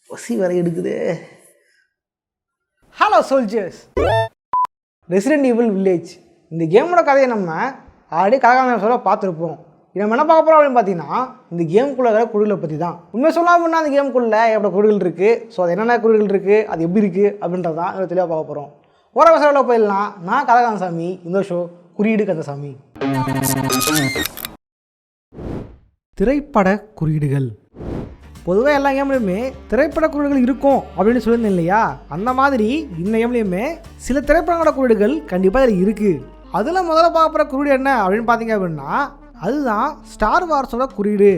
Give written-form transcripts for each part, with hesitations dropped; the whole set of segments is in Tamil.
பசி வரை எடுக்குது. Hello soldiers, resident evil village இந்த கேமோட கதையை நம்ம ஆல்ரெடி கலகாம சொல்ல பார்த்துருப்போம். நம்ம என்ன பார்க்க போகிறோம் அப்படின்னு பார்த்தீங்கன்னா, இந்த கேமுக்குள்ளே இருக்கிற குழுகளை பற்றி தான். உண்மை சொல்லாமல் அப்படின்னா அந்த கேமுக்குள்ளே எவ்வளோ குழுகள் இருக்குது, ஸோ அது என்னென்ன குழுகள் இருக்குது, அது எப்படி இருக்குது அப்படின்றது தான் இதில் தெளிவாக பார்க்க போகிறோம். ஓர வசதியில் போயிடலாம். நான் கலகாமசாமி, இந்த ஷோ குறியீடு கந்தசாமி. திரைப்பட குறியீடுகள். பொதுவாக எல்லா கேம்லையுமே திரைப்பட குறியீடுகள் இருக்கும் அப்படின்னு சொல்லியிருந்தேன் இல்லையா? அந்த மாதிரி இந்த கேம்லேயுமே சில திரைப்படங்களோட குறியீடுகள் கண்டிப்பாக அதில் இருக்குது. அதில் முதல்ல பார்க்குற குறியீடு என்ன அப்படின்னு பார்த்தீங்க அப்படின்னா, அதுதான் ஸ்டார் வார்ஸோட குறியீடு.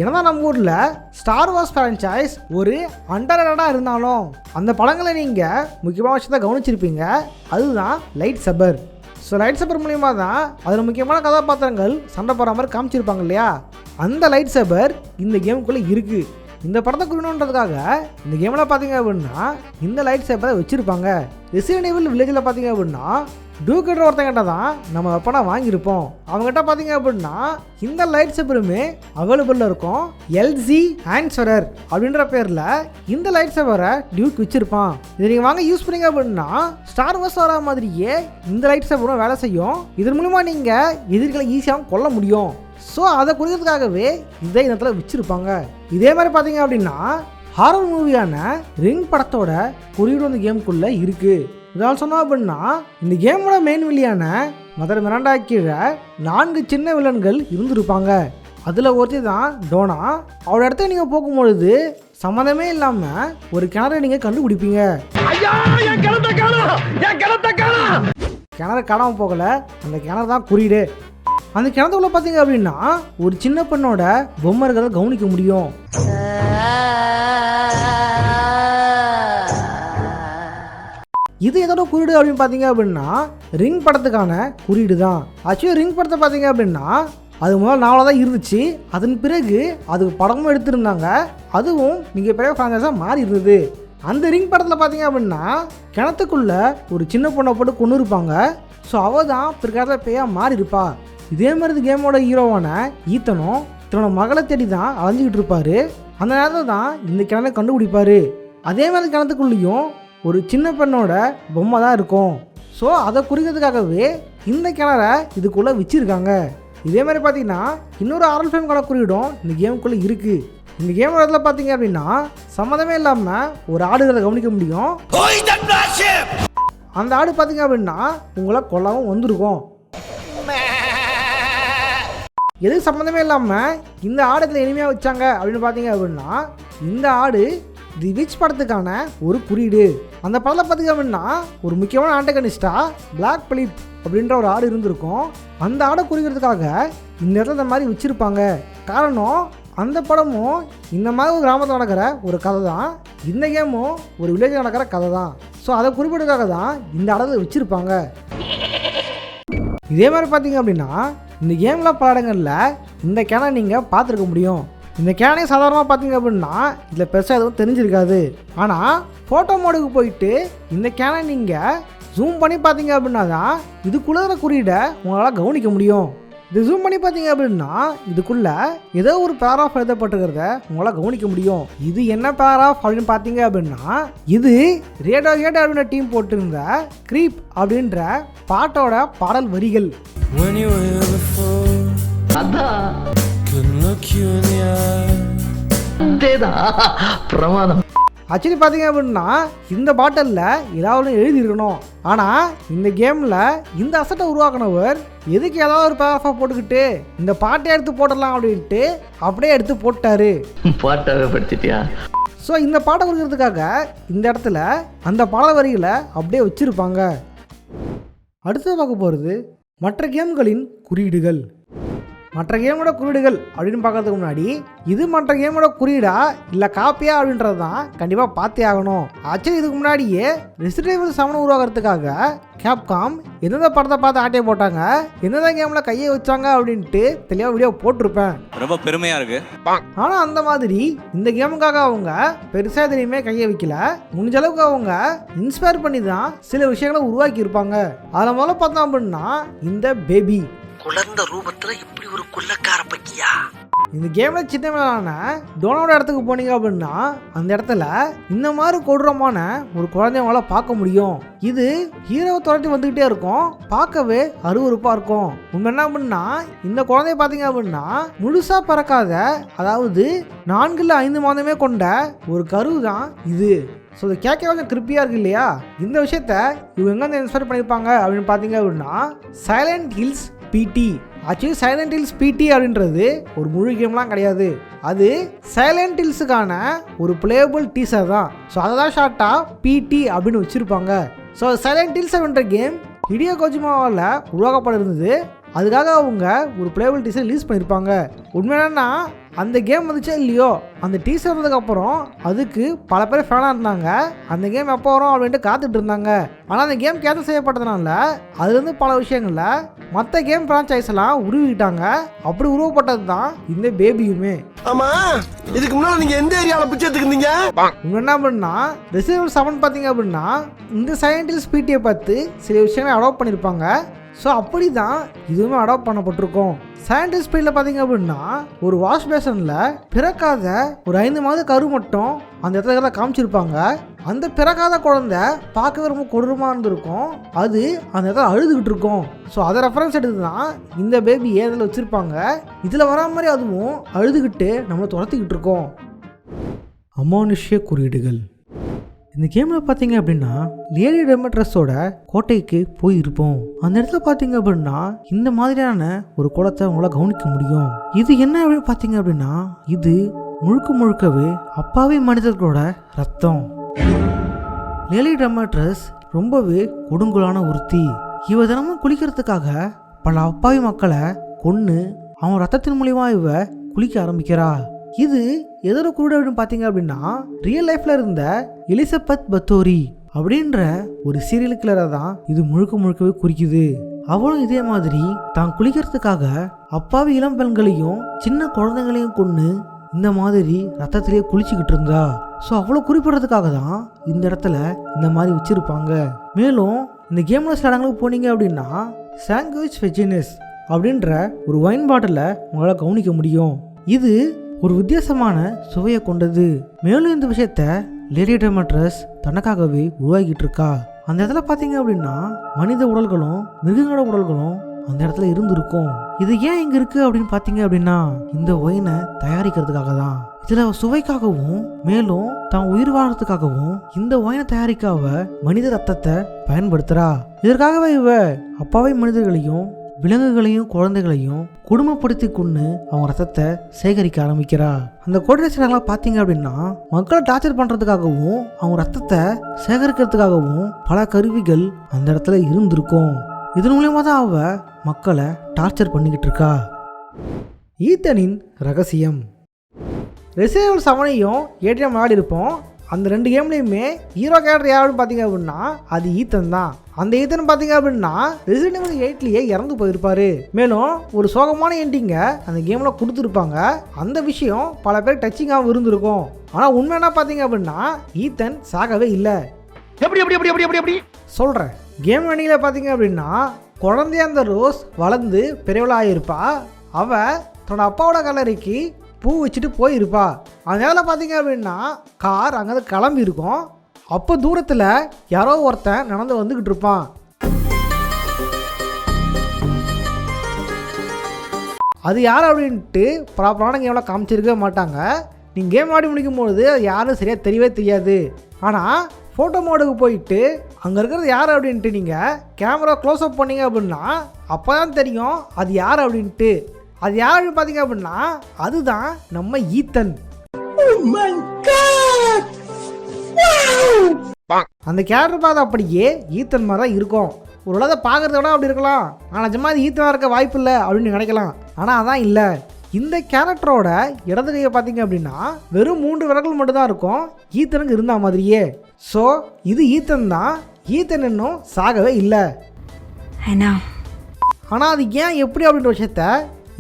ஏன்னா நம்ம ஊரில் ஸ்டார் வார்ஸ் ஃப்ரான்ச்சைஸ் ஒரு அண்டர்ரேட்டடாக இருந்தாலும் அந்த படங்களை நீங்கள் முக்கியமான விஷயத்தை கவனிச்சிருப்பீங்க. அதுதான் light supper. So light supper மூலியமாக தான் அதில் முக்கியமான கதாபாத்திரங்கள் சண்டை போடுற மாதிரி காமிச்சிருப்பாங்க இல்லையா? அந்த லைட் சப்பர் இந்த கேமுக்குள்ளே இருக்குது. இந்த படத்தை குறியணுன்றதுக்காக இந்த கேமில் பார்த்தீங்க அப்படின்னா இந்த லைட் சப்பரை வச்சுருப்பாங்க. ரெசிடென்ட் ஈவில் வில்லேஜில் பார்த்தீங்க அப்படின்னா டூக்கெட்ற ஒருத்தங்கிட்ட தான் நம்ம வெப்பனை வாங்கியிருப்போம். அவங்ககிட்ட பார்த்தீங்க அப்படின்னா இந்த லைட் சப்பருமே அவைலபிளில் இருக்கும். எல்ஜி ஆன்சரர் அப்படின்ற பேரில் இந்த லைட் சப்பரை டியூக் வச்சுருப்பான். இதை நீங்கள் வாங்க யூஸ் பண்ணிங்க அப்படின்னா ஸ்டார் வார்ஸ் வர மாதிரியே இந்த லைட் சப்பரும் வேலை செய்யும். இதன் மூலமா நீங்கள் எதிர்களை ஈஸியாக கொல்ல முடியும். ஸோ அதை குறிக்கிறதுக்காகவே இதே இடத்துல வச்சுருப்பாங்க. இதே மாதிரி பார்த்தீங்க அப்படின்னா ஹாரர் மூவியான ரிங் படத்தோட குறியீடு அந்த கேமுக்குள்ளே இருக்குது. இதால் சொன்னோம் அப்படின்னா இந்த கேமோட மெயின் வில்லியான மதர் மிராண்டா கீழே 4 சின்ன வில்லன்கள் இருந்திருப்பாங்க. அதில் ஒருத்தி தான் டோனா. அவரோட இடத்த நீங்கள் போகும்பொழுது சம்மந்தமே இல்லாமல் ஒரு கிணறை நீங்கள் கண்டுபிடிப்பீங்க. கிணறு காணாமல் போகலை, அந்த கிணறு தான் குறியீடு. அந்த கிணத்துக்குள்ள பார்த்தீங்க அப்படின்னா ஒரு சின்ன பெண்ணோட பொம்மர்களை கவனிக்க முடியும். இது எதோட குறியீடு அப்படின்னு பார்த்தீங்க அப்படின்னா ரிங் படத்துக்கான குறியீடு தான். ஆக்சுவலி ரிங் படத்தை பார்த்தீங்க அப்படின்னா அது முதல்ல நாவலாக தான் இருந்துச்சு. அதன் பிறகு அதுக்கு படமும் எடுத்திருந்தாங்க. அதுவும் மிகப்பெரிய ஃப்ரான்ச்சைஸாக மாறி இருந்தது. அந்த ரிங் படத்தில் பார்த்தீங்க அப்படின்னா கிணத்துக்குள்ள ஒரு சின்ன பொண்ணை போட்டு கொண்டு இருப்பாங்க. ஸோ அவள் தான் பிற்காலத்தில் பேயாக மாறி இருப்பா. இதே மாதிரி கேமோட ஹீரோவான ஈத்தனும் தன்னோட மகளை தேடி தான் அலைஞ்சிக்கிட்டு இருப்பார். அந்த நேரத்தில் தான் இந்த கிணறை கண்டுபிடிப்பார். அதே மாதிரி கிணத்துக்குள்ளேயும் ஒரு சின்ன பெண்ணோட பொம்மை தான் இருக்கும். ஸோ அதை குறிக்கிறதுக்காகவே இந்த கிணறை இதுக்குள்ளே வச்சுருக்காங்க. இதே மாதிரி பார்த்தீங்கன்னா இன்னொரு ஆரல் ஃபிலிம்கான குறியீடும் இந்த கேமுக்குள்ளே இருக்குது. இந்த கேமோட இடத்துல பார்த்தீங்க அப்படின்னா சம்மந்தமே இல்லாமல் ஒரு ஆடுகளை கவனிக்க முடியும். அந்த ஆடு பார்த்தீங்க அப்படின்னா உங்களை கொல்லவும் வந்திருக்கும். எது சம்மந்தமே இல்லாமல் இந்த ஆடுகளை இனிமையாக வச்சாங்க அப்படின்னு பார்த்தீங்க அப்படின்னா இந்த ஆடு தி விச் படத்துக்கான ஒரு குறியீடு. அந்த படத்தில் பார்த்தீங்க அப்படின்னா ஒரு முக்கியமான ஆண்டகனிஸ்டாக பிளாக் பிலிப் அப்படின்ற ஒரு ஆடு இருந்திருக்கும். அந்த ஆடை குறிக்கிறதுக்காக இந்த இடத்துல இந்த மாதிரி வச்சுருப்பாங்க. காரணம் அந்த படமும் இந்த மாதிரி ஒரு கிராமத்தில் நடக்கிற ஒரு கதை தான். இந்த கேமும் ஒரு வில்லேஜில் நடக்கிற கதை தான். ஸோ அதை குறிப்பிடுறதுக்காக தான் இந்த இடத்துல வச்சுருப்பாங்க. இதே மாதிரி பார்த்தீங்க அப்படின்னா இந்த கேமில் பல இடங்களில் இந்த கேனை நீங்கள் பார்த்துருக்க முடியும். இந்த கேனை சாதாரணமாக பார்த்தீங்க அப்படின்னா இதில் பெருசாக எதுவும் தெரிஞ்சிருக்காது. ஆனால் ஃபோட்டோ மோடுக்கு போயிட்டு இந்த கேனை நீங்கள் ஜூம் பண்ணி பார்த்தீங்க அப்படின்னா தான் இதுக்குள்ள குறியீடை உங்களால் கவனிக்க முடியும். இது ஜூம் பண்ணி பார்த்தீங்க அப்படின்னா இதுக்குள்ளே ஏதோ ஒரு பேராஃப் எழுதப்பட்டிருக்கிறத உங்களால் கவனிக்க முடியும். இது என்ன பேராஃப் அப்படின்னு பார்த்தீங்க அப்படின்னா இது ரேடோ ஹெட் அப்படின்ற டீம் போட்டிருந்த க்ரீப் அப்படின்ற பாட்டோட பாடல் வரிகள். ஆக்சுவலி பார்த்தீங்க அப்படின்னா இந்த பாட்டிலில் ஏதாவது எழுதியிருக்கணும். ஆனால் இந்த கேமில் இந்த அசட்டை உருவாக்கினவர் எதுக்கு ஏதாவது ஒரு பேராஃபாக போட்டுக்கிட்டு இந்த பாட்டை எடுத்து போடலாம் அப்படின்ட்டு அப்படியே எடுத்து போட்டாரு. பாட்டாவே படிச்சிட்டியா? ஸோ இந்த பாட்டை கொடுக்கறதுக்காக இந்த இடத்துல அந்த பாடல் வரிகளை அப்படியே வச்சுருப்பாங்க. அடுத்து பார்க்க போகிறது மற்ற கேம்களின் குறியீடுகள். மற்ற கேமோட குறியீடுகள் அப்படின்னு பார்க்கறதுக்கு முன்னாடி இது மற்ற கேமோட குறியீடா இல்லை காப்பியா அப்படின்றது தான் கண்டிப்பாக பார்த்தே ஆகணும். ஆக்சுவலி இதுக்கு முன்னாடியே ரெசிடென்ட் ஈவில் 7 உருவாக்குறதுக்காக கேப்காம் எந்தெந்த படத்தை பார்த்து ஆட்டையை போட்டாங்க, எந்தெந்த கேமில் கையை வச்சாங்க அப்படின்ட்டு தெளிவாக வீடியோ போட்டிருப்பேன். ரொம்ப பெருமையாக இருக்கு. ஆனால் அந்த மாதிரி இந்த கேமுக்காக அவங்க பெருசாக எதுலையுமே கையை வைக்கல. முடிஞ்ச அளவுக்கு அவங்க இன்ஸ்பயர் பண்ணி தான் சில விஷயங்களை உருவாக்கி இருப்பாங்க. அதில் முதல்ல பார்த்தோம் அப்படின்னா இந்த பேபி குழந்தை ரூபத்துல இப்படி ஒரு குள்ளக்கார பக்கியா? இந்த கேமில் சின்ன மேலான டோனோட இடத்துக்கு போனீங்க அப்படின்னா அந்த இடத்துல இந்த மாதிரி கொடூரமான ஒரு குழந்தைங்கள பார்க்க முடியும். இது ஹீரோவை துரத்தி வந்துக்கிட்டே இருக்கும், பார்க்கவே அருவருப்பாக இருக்கும். உண்மை என்ன அப்படின்னா இந்த குழந்தைய பார்த்தீங்க அப்படின்னா முழுசாக பிறக்காத, அதாவது 4 இல்ல 5 மாதமே கொண்ட ஒரு கரு தான் இது. ஸோ இது கேட்க கொஞ்சம் கிரிப்பியாக இருக்கு இல்லையா? இந்த விஷயத்த இவங்க எங்கேருந்து இன்ஸ்பயர் பண்ணியிருப்பாங்க அப்படின்னு பார்த்தீங்க அப்படின்னா சைலண்ட் ஹில்ஸ் பிடி. ஆக்சுவலி சைலண்ட் ஹில்ஸ் பிடி அப்படின்றது ஒரு முழு கேம்லாம் கிடையாது, அது சைலண்ட் ஹில்ஸுக்கான ஒரு பிளேயபிள் டீசர் தான். ஸோ அதை தான் ஷார்ட்டாக பிடி அப்படின்னு வச்சுருப்பாங்க. ஸோ சைலண்ட் ஹில்ஸ் அப்படின்ற கேம் ஹிடியோ கோஜிமாவால் உருவாக்கப்பட இருந்தது. அதுக்காக அவங்க ஒரு பிளேயபிள் டீசர் ரிலீஸ் பண்ணியிருப்பாங்க. உண்மை என்னன்னா அந்த கேம் வந்துச்சே இல்லையோ, அந்த டீசர் வந்ததுக்கப்புறம் அதுக்கு பல பேர் ஃபேனாக இருந்தாங்க. அந்த கேம் எப்போ வரும் அப்படின்ட்டு காத்துட்டு இருந்தாங்க. ஆனால் அந்த கேம் கேன்சல் செய்யப்பட்டதுனால அதுலேருந்து பல விஷயங்களில் மற்ற கேம் ஃப்ரான்ச்சைஸ் எல்லாம் உருவிக்கிட்டாங்க. அப்படி உருவப்பட்டது தான் இந்த பேபியுமே. ஆமா, இதுக்கு முன்னாடி நீங்க எந்த ஏரியாவில் பிச்சை எடுத்துக்கிட்டீங்க? இவங்க என்ன பண்ணா ரெசிடென்ட் 7 பார்த்தீங்க அப்படின்னா இந்த சைலண்ட் ஹில்ஸ் பிடியை பார்த்து சில விஷயங்களை அடாப்ட் பண்ணியிருப்பாங்க. ஸோ அப்படி தான் இதுவுமே அடாப்ட் பண்ணப்பட்டிருக்கோம். சயின்டிஸ்ட் ஸ்பீடில் பார்த்தீங்க அப்படின்னா ஒரு வாஷ் பேஷனில் பிறக்காத ஒரு 5 மாத கரு மட்டும் அந்த இடத்துல காமிச்சிருப்பாங்க. அந்த பிறக்காத குழந்தை பார்க்கவே ரொம்ப கொடூரமாக இருந்திருக்கும், அது அந்த இடத்துல அழுதுகிட்டு இருக்கும். ஸோ அதை ரெஃபரன்ஸ் எடுத்து தான் இந்த பேபி ஏதில் வச்சுருப்பாங்க. இதில் வரா மாதிரி அதுவும் அழுதுகிட்டு நம்மளை துரத்திக்கிட்டு இருக்கோம். அமானுஷ்ய குறியீடுகள். இந்த கேமில் பார்த்தீங்க அப்படின்னா லேடி டெமெட்ரஸோட கோட்டைக்கு போயிருப்போம். அந்த இடத்துல பார்த்தீங்க அப்படின்னா இந்த மாதிரியான ஒரு குளத்தை உங்களால் கவனிக்க முடியும். இது என்ன அப்படின்னு பார்த்தீங்க அப்படின்னா இது முழுக்கவே அப்பாவி மனிதர்களோட ரத்தம். லேடி டெமெட்ரஸ் ரொம்பவே கொடுங்கோலான ஒருத்தி. இவ தினமும் குளிக்கிறதுக்காக பல அப்பாவி மக்களை கொன்று அவன் ரத்தத்தின் மூலியமா இவ குளிக்க ஆரம்பிக்கிறா. இது எதோட குருடு அப்படின்னு பார்த்தீங்க அப்படின்னா ரியல் லைஃப்ல இருந்த எலிசபெத் பத்தோரி அப்படின்ற ஒரு சீரியல் கில்லரை தான் இது முழுக்கவே குறிக்குது. அவளும் இதே மாதிரி தான் குளிக்கிறதுக்காக அப்பாவி இளம் பெண்களையும் சின்ன குழந்தைங்களையும் கொண்டு இந்த மாதிரி ரத்தத்திலேயே குளிச்சுக்கிட்டு இருந்தா. ஸோ அவ்வளோ குறிப்பிடுறதுக்காக தான் இந்த இடத்துல இந்த மாதிரி வச்சிருப்பாங்க. மேலும் இந்த கேம்ல சில இடங்களுக்கு போனீங்க அப்படின்னா சாண்ட்விச் வெஜினஸ் அப்படின்ற ஒரு ஒயின் பாட்டிலை உங்களால் கவனிக்க முடியும். இது ஒரு வித்தியாசமான சுவையை கொண்டது. மேலும் இந்த விஷயத்த லேடி டெமெட்ரஸ் தனக்காகவே உருவாக்கிட்டு இருக்கா. அந்த இடத்துல பார்த்தீங்க அப்படின்னா மனித உடல்களும் மிருகங்களோட உடல்களும் அந்த இடத்துல இருந்திருக்கும். இது ஏன் இங்க இருக்கு அப்படின்னு பார்த்தீங்க அப்படின்னா இந்த ஒயினை தயாரிக்கிறதுக்காக தான். இதுல சுவைக்காகவும் மேலும் தான் உயிர் வாழறதுக்காகவும் இந்த ஒயினை தயாரிக்காவ மனித ரத்தத்தை பயன்படுத்துறா. இதற்காகவே இவ அப்பாவி மனிதர்களையும் விலங்குகளையும் குழந்தைகளையும் குடும்பப்படுத்தி கொண்டு அவங்க ரத்தத்தை சேகரிக்க ஆரம்பிக்கிறா. அந்த கோட்டைகளை பார்த்தீங்க அப்படின்னா மக்களை டார்ச்சர் பண்றதுக்காகவும் அவங்க ரத்தத்தை சேகரிக்கிறதுக்காகவும் பல கருவிகள் அந்த இடத்துல இருந்திருக்கும். இதன் மூலியமா தான் அவ மக்களை டார்ச்சர் பண்ணிக்கிட்டு இருக்கா. ஈத்தனின் ரகசியம். ரெசிடென்ட் 7ஐயும் 8ஐயும் விளையாடி இருப்போம். அந்த 2 கேம்லேயுமே ஹீரோ கேரக்டர் யாருன்னு பார்த்தீங்க அப்படின்னா அது ஈத்தன் தான். அந்த ஈத்தன் பார்த்தீங்க அப்படின்னா ரெசிடென்ட் 8லயே இறந்து போயிருப்பாரு. மேலும் ஒரு சோகமான எண்டிங்கை அந்த கேமில் கொடுத்துருப்பாங்க. அந்த விஷயம் பல பேர் டச்சிங்காகவும் இருந்திருக்கும். ஆனால் உண்மை என்ன பார்த்தீங்க அப்படின்னா ஈத்தன் சாகவே இல்லை. எப்படி சொல்கிறேன். கேம் எண்டிங்கில் பார்த்தீங்க அப்படின்னா குழந்தைய அந்த ரோஸ் வளர்ந்து பெரியவளாக இருப்பா. அவள் தன்னோட அப்பாவோட கல்லறைக்கு பூ வச்சுட்டு போயிருப்பா. அதனால பார்த்தீங்க அப்படின்னா கார் அங்கேருந்து கிளம்பி இருக்கும். அப்போ தூரத்தில் யாரோ ஒருத்தன் நடந்து வந்துக்கிட்டு இருப்பான். அது யார் அப்படின்ட்டு ப்ராப்பரான கேமில் காமிச்சிருக்கவே மாட்டாங்க. நீங்கள் கேம் ஆடி முடிக்கும்போது அது யாரும் சரியாக தெரியவே தெரியாது. ஆனால் ஃபோட்டோ மோடுக்கு போயிட்டு அங்கே இருக்கிறது யார் அப்படின்ட்டு நீங்கள் கேமரா க்ளோஸ் அப் பண்ணீங்க அப்படின்னா அப்போ தான் தெரியும் அது யார் அப்படின்ட்டு. அது யாருன்னு பார்த்தீங்க அப்படின்னா அதுதான் நம்ம ஈத்தன். அந்த கேரக்டர் பார்த்து அப்படியே ஈத்தன் மாதிரி தான் இருக்கும். ஒரு உலகத்தை பார்க்கறத விட அப்படி இருக்கலாம், ஆனால் நிஜமாக அது ஈத்தனாக இருக்க வாய்ப்பு இல்லை அப்படின்னு நினைக்கலாம். ஆனால் அதான் இல்லை. இந்த கேரக்டரோட இடது கையை பார்த்தீங்க அப்படின்னா வெறும் 3 விரல்கள் மட்டும்தான் இருக்கும், ஈத்தனுக்கு இருந்த மாதிரியே. ஸோ இது ஈத்தன் தான். ஈத்தன் இன்னும் சாகவே இல்லை. ஆனால் அது ஏன் எப்படி அப்படின்ற விஷயத்த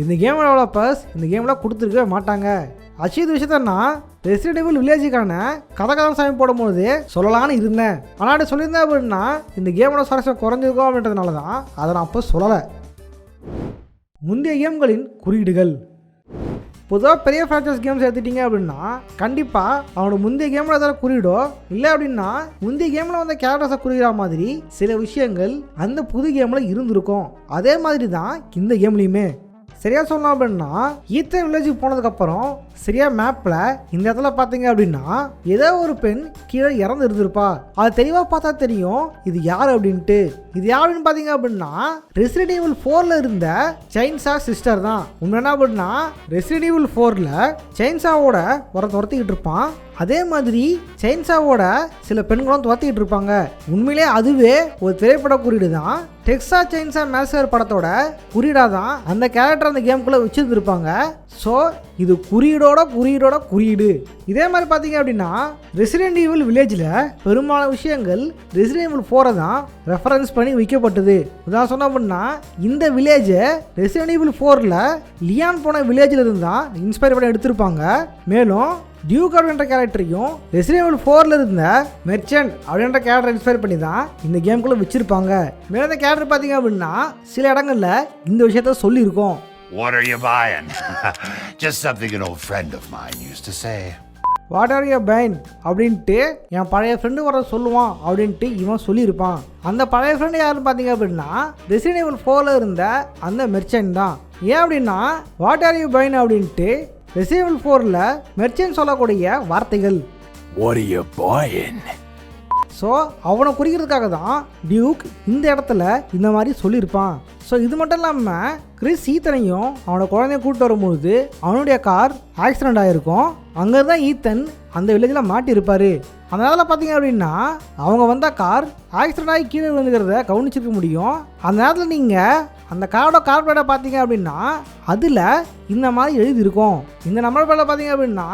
இந்த கேம் டெவலப்பர்ஸ் இந்த கேமில் கொடுத்துருக்கவே மாட்டாங்க. இது விஷயத்தன்னா ரெசிடென்ட் ஈவில் வில்லேஜுக்கான கதை சாமி போடும்போது சொல்லலான்னு இருந்தேன். ஆனால் அப்படி சொல்லியிருந்தேன் அப்படின்னா இந்த கேமோட சுவாரஸ்யம் குறைஞ்சிருக்கும் அப்படின்றதுனால தான் அதை நான் அப்போ சொல்லலை. முந்தைய கேம்களின் குறியீடுகள். பொதுவாக பெரிய ஃப்ரான்ச்சைஸ் கேம்ஸ் எடுத்துட்டிங்க அப்படின்னா கண்டிப்பாக அவனோட முந்தைய கேமில் ஏதாவது குறியீடோ இல்லை அப்படின்னா முந்தைய கேமில் வந்த கேரக்டர்ஸை குறியிற மாதிரி சில விஷயங்கள் அந்த புது கேமில் இருந்திருக்கும். அதே மாதிரி தான் இந்த கேம்லேயுமே. சரியா சொன்னோம் அப்படின்னா ஈத்தன் வில்லேஜுக்கு போனதுக்கப்புறம் சரியா மேப்பில் இந்த இடத்துல பார்த்தீங்க அப்படின்னா ஏதோ ஒரு பெண் கீழே இறந்து இருந்திருப்பா. அது தெளிவாக பார்த்தா தெரியும் இது யார் அப்படின்ட்டு. இது யார் அப்படின்னு பார்த்தீங்க அப்படின்னா ரெசிடென்ட் ஈவில் 4ல் இருந்த செயின்சா சிஸ்டர் தான். உண்மை என்ன அப்படின்னா ரெசிடென்ட் ஈவில் 4ல் செயின்சாவோட துரத்திக்கிட்டு இருப்பான். அதே மாதிரி செயின்சாவோட சில பெண்களும் துரத்திக்கிட்டு இருப்பாங்க. உண்மையிலே அதுவே ஒரு திரைப்பட குறியீடு தான். டெக்ஸாஸ் செயின்சா மேசர் படத்தோட குறியீடாக தான் அந்த கேரக்டர் அந்த கேமுக்குள்ளே வச்சுருந்துருப்பாங்க. ஸோ இது குறியீடோட குறியீடு. இதே மாதிரி பார்த்தீங்க அப்படின்னா ரெசிடென்ட் ஈவில் வில்லேஜில் பெரும்பாலான விஷயங்கள் ரெசிடென்ட் ஈவில் 4 தான் ரெஃபரன்ஸ் பண்ணி வைக்கப்பட்டது. இதான் சொன்ன அப்படின்னா இந்த வில்லேஜை ரெசிடென்ட் ஈவில் 4ல் லியான் போன வில்லேஜில் இருந்தால் இன்ஸ்பயர் பண்ணி எடுத்திருப்பாங்க. மேலும் டியூக் அப்படின்ற கேரக்டரையும் ரெசிடென்ட் ஈவில் 4ல் இருந்த மெர்ச்சன்ட் அப்படின்ற கேரக்டரை இன்ஸ்பயர் பண்ணி தான் இந்த கேமுக்குள்ளே வச்சுருப்பாங்க. மேலும் இந்த கேரக்டர் பார்த்தீங்க அப்படின்னா சில இடங்களில் இந்த விஷயத்த சொல்லியிருக்கோம். What are you buying? Just something an old friend of mine used to say. What are you fine அப்படின்ட்டு என் பழைய ஃப்ரெண்டு வர சொல்லுவான் அப்படின்ட்டு இவன் சொல்லியிருப்பான். அந்த பழைய ஃப்ரெண்டு யாருன்னு பார்த்தீங்க அப்படின்னா ரெசிடென்ட் ஈவில் 4ல் இருந்த அந்த மெர்ச்சன்ட் தான். ஏன் அப்படின்னா வாட் ஆர் யூ பைன் அப்படின்ட்டு ரெசிடென்ட் ஈவில் 4ல் மெர்ச்சன்ட் சொல்லக்கூடிய வார்த்தைகள். What are you buying? So அவனை குறிக்கிறதுக்காக தான் டியூக் இந்த இடத்துல இந்த மாதிரி சொல்லியிருப்பான். ஸோ இது மட்டும் இல்லாமல் கிறிஸ் ஈத்தனையும் அவனோட குழந்தைய கூப்பிட்டு வரும்போது அவனுடைய கார் ஆக்சிடெண்ட் ஆகிருக்கும். அங்கே தான் ஈத்தன் அந்த வில்லேஜில் மாட்டியிருப்பார். அந்த நேரத்தில் பார்த்தீங்க அப்படின்னா அவங்க வந்த கார் ஆக்சிடெண்ட் ஆகி கீழே விழுந்துக்கிறத கவனிச்சிருக்க முடியும். அந்த நேரத்தில் நீங்கள் அந்த காரோட கார்பரேட்டை பார்த்தீங்க அப்படின்னா அதில் இந்த மாதிரி எழுதியிருக்கும். இந்த நம்பர் பிளேட்டில் பார்த்தீங்க அப்படின்னா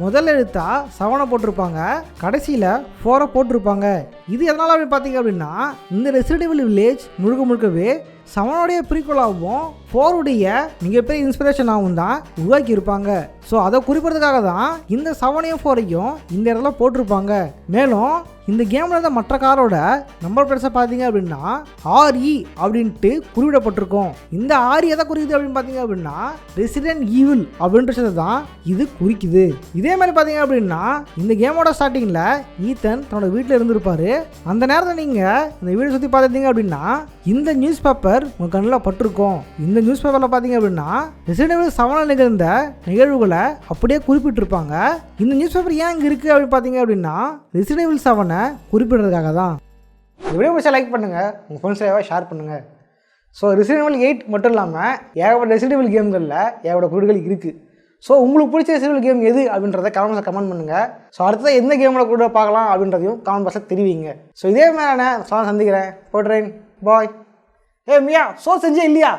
முதல் எழுத்தா 7 போட்டிருப்பாங்க, கடைசியில் 4 போட்டிருப்பாங்க. இது எதனால் அப்படின்னு பார்த்தீங்க அப்படின்னா இந்த ரெசிடென்ட் ஈவில் வில்லேஜ் முழுக்கவே 7 ப்ரீக்வலாகவும் 4 மிகப்பெரிய இன்ஸ்பிரேஷனாகவும் தான் உருவாக்கியிருப்பாங்க. ஸோ அதை குறிப்பிட்றதுக்காக தான் இந்த 7 4 இந்த இடத்துல போட்டிருப்பாங்க. மேலும் இந்த கேமில் இருந்த மற்ற காரோட நம்பர் பிளேட்ஸை பார்த்தீங்க அப்படின்னா RE அப்படின்ட்டு குறிப்பிடப்பட்டிருக்கும். இந்த RE எதை குறிக்குது அப்படின்னு பார்த்தீங்க அப்படின்னா ரெசிடென்ட் ஈவில் அப்படின்றத தான் இது குறிக்குது. இதே மாதிரி பார்த்தீங்க அப்படின்னா இந்த கேமோட ஸ்டார்டிங்கில் ஈத்தன் தன்னோட வீட்டில் இருந்திருப்பாரு. அந்த நேரத்தில் நீங்கள் இந்த வீடு சுற்றி பார்த்துட்டீங்க அப்படின்னா இந்த நியூஸ் பேப்பர் உங்கள் கண்ணில் பட்டிருக்கும். இந்த நியூஸ் பேப்பரில் பார்த்தீங்க அப்படின்னா ரெசிடென்ட் ஈவில் 7ல் நிகழ்ந்த நிகழ்வுகளை அப்படியே குறிப்பிட்டிருப்பாங்க. இந்த நியூஸ் பேப்பர் ஏன் இங்கே இருக்குது அப்படின்னு பார்த்தீங்க அப்படின்னா ரெசிடென்ட் ஈவில் 7 குறிப்பிடுறதுக்காக தான். இந்த வீடியோ பிடிச்சா லைக் பண்ணுங்கள், உங்கள் ஃப்ரெண்ட்ஸையாவது ஷேர் பண்ணுங்கள். ஸோ ரெசிடென்ட் ஈவில் 8 மட்டும் இல்லாமல் ஏகப்பட்ட ரெசிடென்ட் ஈவில் கேம்களில் ஏகப்பட்ட குறியீடுகள் இருக்குது. ஸோ உங்களுக்கு பிடிச்ச ரெசிடென்ட் ஈவில் கேம் எது அப்படின்றத கமெண்ட்ஸில் கமெண்ட் பண்ணுங்கள். ஸோ அடுத்தது எந்த கேமில் கூட பார்க்கலாம் அப்படின்றதையும் கமெண்ட் பாக்ஸில் தெரிவிங்க. ஸோ இதே மாதிரியான சந்திக்கிறேன். போட்றேன் பாய். மியா ஷோ செஞ்சே இல்லையா?